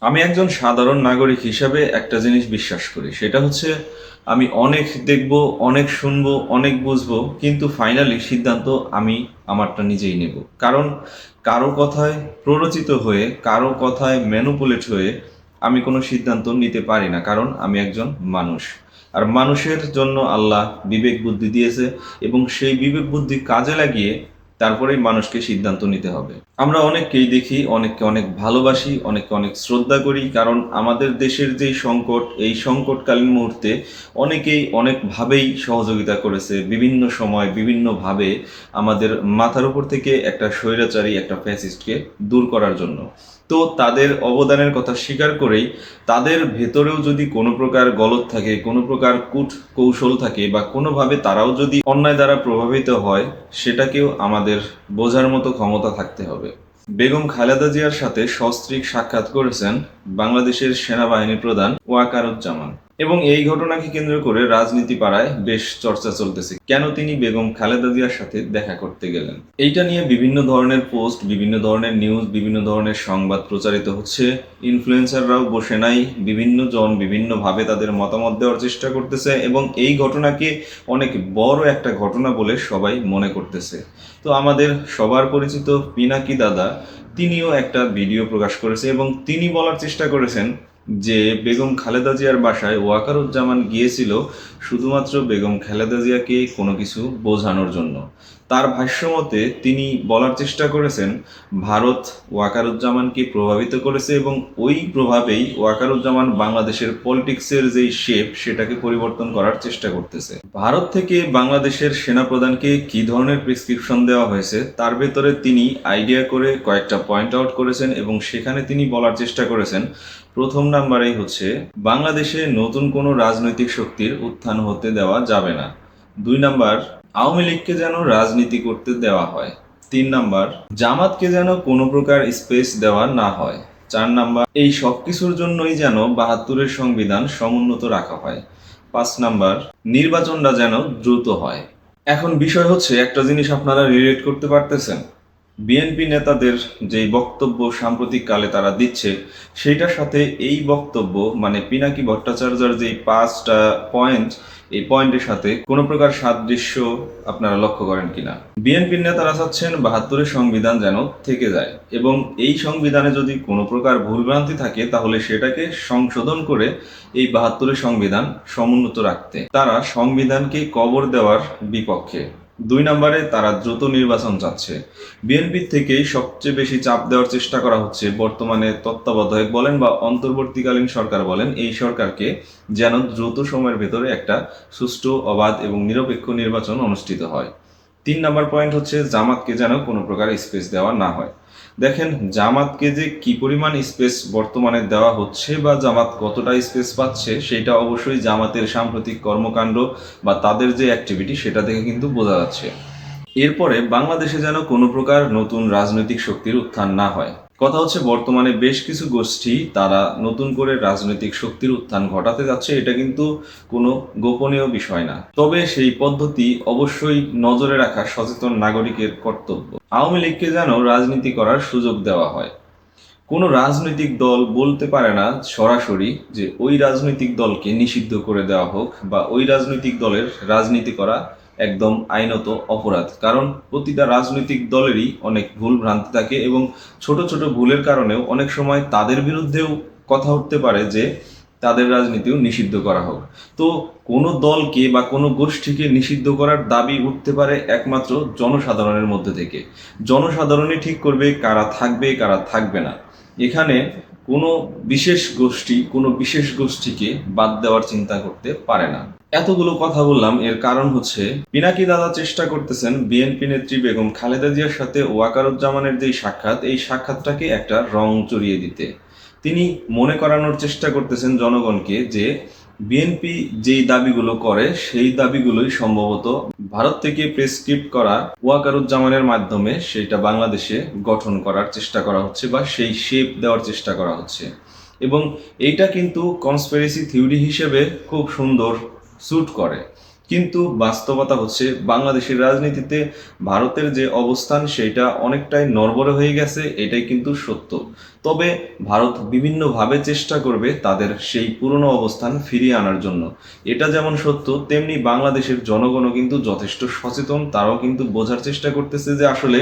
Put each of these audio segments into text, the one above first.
আমি একজন সাধারণ নাগরিক হিসাবে একটা জিনিস বিশ্বাস করি, সেটা হচ্ছে আমি অনেক দেখব, অনেক শুনবো, অনেক বুঝবো, কিন্তু ফাইনালি সিদ্ধান্ত আমি আমারটা নিজেই নেব। কারণ কারো কথায় প্ররোচিত হয়ে, কারো কথায় ম্যানুপুলেট হয়ে আমি কোনো সিদ্ধান্ত নিতে পারি না, কারণ আমি একজন মানুষ। আর মানুষের জন্য আল্লাহ বিবেক বুদ্ধি দিয়েছে, এবং সেই বিবেক বুদ্ধি কাজে লাগিয়ে তারপরেই মানুষকে সিদ্ধান্ত নিতে হবে। আমরা অনেককেই দেখি, অনেককে অনেক ভালোবাসি, অনেককে অনেক শ্রদ্ধা করি, কারণ আমাদের দেশের যেই সংকট, এই সংকটকালীন মুহূর্তে অনেকেই অনেকভাবেই সহযোগিতা করেছে, বিভিন্ন সময় বিভিন্নভাবে আমাদের মাথার উপর থেকে একটা স্বৈরাচারী, একটা ফ্যাসিস্টকে দূর করার জন্য। তো তাদের অবদানের কথা স্বীকার করেই তাদের ভেতরেও যদি কোনো প্রকার গলদ থাকে, কোনো প্রকার কূট কৌশল থাকে, বা কোনোভাবে তারাও যদি অন্যায় দ্বারা প্রভাবিত হয়, সেটাকেও আমাদের বোঝার মতো ক্ষমতা থাকতে হবে। বেগম খালেদা জিয়ার সাথে সস্ত্রীক সাক্ষাৎ করেছেন বাংলাদেশের সেনাবাহিনী প্রধান ওয়াকারুজ্জামান, এবং এই ঘটনাকে কেন্দ্র করে রাজনীতি পাড়ায় বেশ চর্চা চলতেছে, কেন তিনি বেগম খালেদা জিয়ার সাথে দেখা করতে গেলেন। এইটা নিয়ে বিভিন্ন ধরনের পোস্ট, বিভিন্ন ধরনের নিউজ, বিভিন্ন ধরনের সংবাদ প্রচারিত হচ্ছে। ইনফ্লুয়েন্সাররাও বসে নাই, বিভিন্ন জন বিভিন্নভাবে তাদের মতামত দেওয়ার চেষ্টা করতেছে, এবং এই ঘটনাকে অনেক বড় একটা ঘটনা বলে সবাই মনে করতেছে। তো আমাদের সবার পরিচিত পিনাকি দাদা, তিনিও একটা ভিডিও প্রকাশ করেছে, এবং তিনি বলার চেষ্টা করেছেন যে বেগম খালেদা জিয়ার বাসায় ওয়াকারুজ্জামান গিয়েছিল শুধুমাত্র বেগম খালেদা জিয়াকে কোনো কিছু বোঝানোর জন্য। তার ভাষ্যমতে তিনি বলার চেষ্টা করেছেন ভারত ওয়াকারুজ্জামানকে প্রভাবিত করেছে, এবং ওই প্রভাবেই ওয়াকারুজ্জামান বাংলাদেশের পলিটিক্সের যেই শেপ, সেটাকে পরিবর্তন করার চেষ্টা করতেছে। ভারত থেকে বাংলাদেশের সেনাপ্রধানকে কী ধরনের প্রেসক্রিপশন দেওয়া হয়েছে, তার ভেতরে তিনি আইডিয়া করে কয়েকটা পয়েন্ট আউট করেছেন, এবং সেখানে তিনি বলার চেষ্টা করেছেন প্রথম নাম্বারেই হচ্ছে বাংলাদেশে নতুন কোনো রাজনৈতিক শক্তির উত্থান হতে দেওয়া যাবে না। 2 নাম্বার, আওয়ামী লীগকে যেন রাজনীতি করতে দেওয়া হয়। 3 নাম্বার, জামাতকে যেন কোনো প্রকার স্পেস দেওয়া না হয়। 4 নাম্বার, এই সব কিছুর জন্যই যেন 72-এর সংবিধান সমুন্নত রাখা হয়। 5 নাম্বার, নির্বাচনটা যেন দ্রুত হয়। এখন বিষয় হচ্ছে, একটা জিনিস আপনারা রিলেট করতে পারতেছেন, বিএনপি নেতাদের যেই বক্তব্য সাম্প্রতিককালে তারা দিচ্ছে, সেইটার সাথে এই বক্তব্য, মানে পিনাকি ভট্টাচার্যের যেই 5টা পয়েন্ট, এই পয়েন্টের সাথে কোনো প্রকার সাদৃশ্য আপনারা লক্ষ্য করেন কিনা। বিএনপির নেতারা চাচ্ছেন 72-এর সংবিধান যেন থেকে যায়, এবং এই সংবিধানে যদি কোনো প্রকার ভুলভ্রান্তি থাকে তাহলে সেটাকে সংশোধন করে এই 72-এর সংবিধান সমুন্নত রাখতে। তারা সংবিধানকে কবর দেওয়ার বিপক্ষে। 2 নম্বরে তারা দ্রুত নির্বাচন চাচ্ছে। বিএনপির থেকেই সবচেয়ে বেশি চাপ দেওয়ার চেষ্টা করা হচ্ছে বর্তমানে তত্ত্বাবধায়ক বলেন বা অন্তর্বর্তীকালীন সরকার বলেন, এই সরকারকে যেন দ্রুত সময়ের ভেতরে একটা সুষ্ঠু, অবাধ এবং নিরপেক্ষ নির্বাচন অনুষ্ঠিত হয়। 3 নম্বর পয়েন্ট হচ্ছে জামাতকে যেন কোনো প্রকার স্পেস দেওয়া না হয়। দেখেন, জামাতকে যে কি পরিমাণ স্পেস বর্তমানে দেওয়া হচ্ছে বা জামাত কতটা স্পেস পাচ্ছে, সেটা অবশ্যই জামাতের সাম্প্রতিক কর্মকাণ্ড বা তাদের যে অ্যাক্টিভিটি, সেটা থেকে কিন্তু বোঝা যাচ্ছে। এরপরে বাংলাদেশে যেন কোনো প্রকার নতুন রাজনৈতিক শক্তির উত্থান না হয়। কথা হচ্ছে, বর্তমানে বেশ কিছু গোষ্ঠী তারা নতুন করে রাজনৈতিক শক্তির উত্থান ঘটাতে যাচ্ছে, এটা কিন্তু কোনো গোপনীয় বিষয় না। তবে সেই পদ্ধতি অবশ্যই নজরে রাখা সচেতন নাগরিকের কর্তব্য। আওয়ামী লীগকে যেন রাজনীতি করার সুযোগ দেওয়া হয়। কোনো রাজনৈতিক দল বলতে পারে না সরাসরি যে ওই রাজনৈতিক দলকে নিষিদ্ধ করে দেওয়া হোক, বা ওই রাজনৈতিক দলের রাজনীতি করা একদম আইনত অপরাধ। কারণ প্রতিটা রাজনৈতিক দলেরই অনেক ভুল ভ্রান্তি থাকে, এবং ছোট ছোট ভুলের কারণেও অনেক সময় তাদের বিরুদ্ধেও কথা উঠতে পারে যে তাদের রাজনীতিও নিষিদ্ধ করা হোক। তো কোনো দলকে বা কোনো গোষ্ঠীকে নিষিদ্ধ করার দাবি উঠতে পারে একমাত্র জনসাধারণের মধ্যে থেকে। জনসাধারণই ঠিক করবে কারা থাকবে, কারা থাকবে না। এখানে কোনো বিশেষ গোষ্ঠীকে বাদ দেওয়ার চিন্তা করতে পারে না। এতগুলো কথা বললাম, এর কারণ হচ্ছে পিনাকি দাদা চেষ্টা করতেছেন বিএনপি নেত্রী বেগম খালেদা জিয়ার সাথে ওয়াকারুজ্জামানের যেই সাক্ষাৎ, এই সাক্ষাৎটাকে একটা রং চড়িয়ে দিতে। তিনি মনে করানোর চেষ্টা করতেছেন জনগণকে যে বিএনপি যেই দাবিগুলো করে, সেই দাবিগুলোই সম্ভবত ভারত থেকে প্রেসক্রিপ্ট করা ওয়াকারুজ্জামানের মাধ্যমে সেটা বাংলাদেশে গঠন করার চেষ্টা করা হচ্ছে, বা সেই শেপ দেওয়ার চেষ্টা করা হচ্ছে। এবং এইটা কিন্তু কনস্পিরেসি থিওরি হিসেবে খুব সুন্দর স্যুট করে। কিন্তু বাস্তবতা হচ্ছে বাংলাদেশের রাজনীতিতে ভারতের যে অবস্থান সেটা অনেকটাই নড়বড়ে হয়ে গেছে, এটাই কিন্তু সত্য। তবে ভারত বিভিন্নভাবে চেষ্টা করবে তাদের সেই পুরনো অবস্থান ফিরিয়ে আনার জন্য। এটা যেমন সত্য, তেমনি বাংলাদেশের জনগণও কিন্তু যথেষ্ট সচেতন। তারাও কিন্তু বোঝার চেষ্টা করতেছে যে আসলে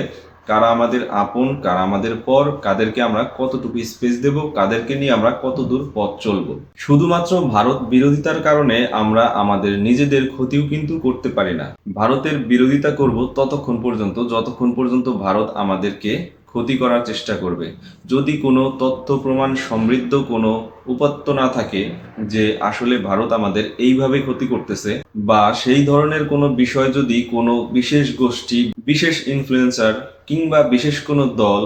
কারা আমাদের আপন, কারা আমাদের পর, কাদেরকে আমরা কতটুকু স্পেস দেব, কাদেরকে নিয়ে আমরা কত দূর পথ চলবো। শুধুমাত্র ভারত বিরোধিতার কারণে আমরা আমাদের নিজেদের ক্ষতিও কিন্তু করতে পারি না। ভারতের বিরোধিতা করব ততক্ষণ পর্যন্ত যতক্ষণ পর্যন্ত ভারত আমাদেরকে ক্ষতি করার চেষ্টা করবে। যদি কোনো তথ্য প্রমাণ সমৃদ্ধ কোনো উপাত্ত না থাকে যে আসলে ভারত আমাদের এইভাবে ক্ষতি করতেছে, বা সেই ধরনের কোনো বিষয় যদি কোনো বিশেষ গোষ্ঠী, বিশেষ ইনফ্লুয়েন্সার কিংবা বিশেষ কোনো দল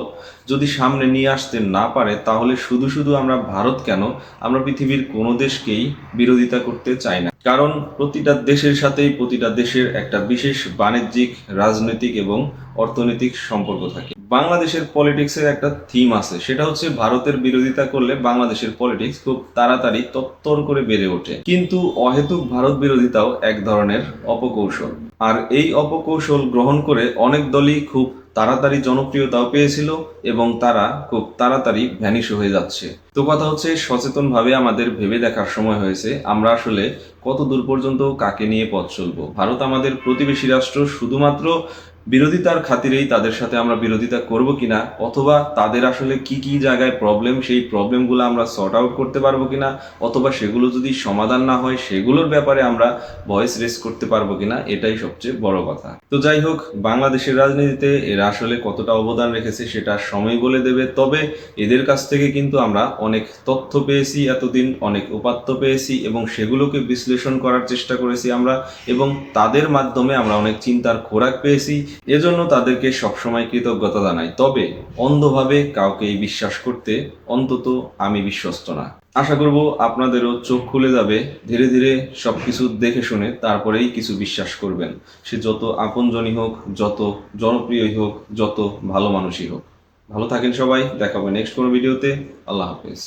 যদি সামনে নিয়ে আসতে না পারে, তাহলে শুধু শুধু আমরা ভারত কেন, আমরা পৃথিবীর কোনো দেশকেই বিরোধিতা করতে চাই না। কারণ প্রতিটা দেশের সাথেই প্রতিটা দেশের একটা বিশেষ বাণিজ্যিক, রাজনৈতিক এবং অর্থনৈতিক সম্পর্ক থাকে। বাংলাদেশের পলিটিক্সের একটা থিম আছে, সেটা হচ্ছে ভারতের বিরোধিতা করলে বাংলাদেশের পলিটিক্স খুব তাড়াতাড়ি তত্তর করে বেড়ে ওঠে। কিন্তু অহেতুক ভারত বিরোধিতাও এক ধরনের অপকৌশল, আর এই অপকৌশল গ্রহণ করে অনেক দলই খুব তাড়াতাড়ি জনপ্রিয়তাও পেয়েছিল এবং তারা খুব তাড়াতাড়ি ভ্যানিশ হয়ে যাচ্ছে। তো কথা হচ্ছে সচেতনভাবে আমাদের ভেবে দেখার সময় হয়েছে আমরা আসলে কত দূর পর্যন্ত কাকে নিয়ে পথ চলবো। ভারত আমাদের প্রতিবেশী রাষ্ট্র, শুধুমাত্র বিরোধিতার খাতিরেই তাদের সাথে আমরা বিরোধিতা করব কিনা, অথবা তাদের আসলে কি কি জায়গায় প্রবলেম, সেই প্রবলেমগুলো আমরা সর্ট আউট করতে পারবো কিনা, অথবা সেগুলো যদি সমাধান না হয় সেগুলোর ব্যাপারে আমরা ভয়েস রেস করতে পারবো কিনা, এটাই সবচেয়ে বড় কথা। তো যাই হোক, বাংলাদেশের রাজনীতিতে এরা আসলে কতটা অবদান রেখেছে সেটা সময় বলে দেবে। তবে এদের কাছ থেকে কিন্তু আমরা অনেক তথ্য পেয়েছি, এতদিন অনেক উপাত্ত পেয়েছি এবং সেগুলোকে বিশ্লেষণ করার চেষ্টা করেছি আমরা, এবং তাদের মাধ্যমে আমরা অনেক চিন্তার খোরাক পেয়েছি। এজন্য তাদেরকে সবসময় কৃতজ্ঞতা জানাই। তবে অন্ধভাবে কাউকেই বিশ্বাস করতে অন্তত আমি বিশ্বস্ত না। আশা করব আপনাদেরও চোখ খুলে যাবে, ধীরে ধীরে সবকিছু দেখে শুনে তারপরেই কিছু বিশ্বাস করবেন। সে যত আপনজনই হোক, যত জনপ্রিয়ই হোক, যত ভালো মানুষই হোক। ভালো থাকেন সবাই, দেখা হবে নেক্সট কোনো ভিডিওতে। আল্লাহ হাফেজ।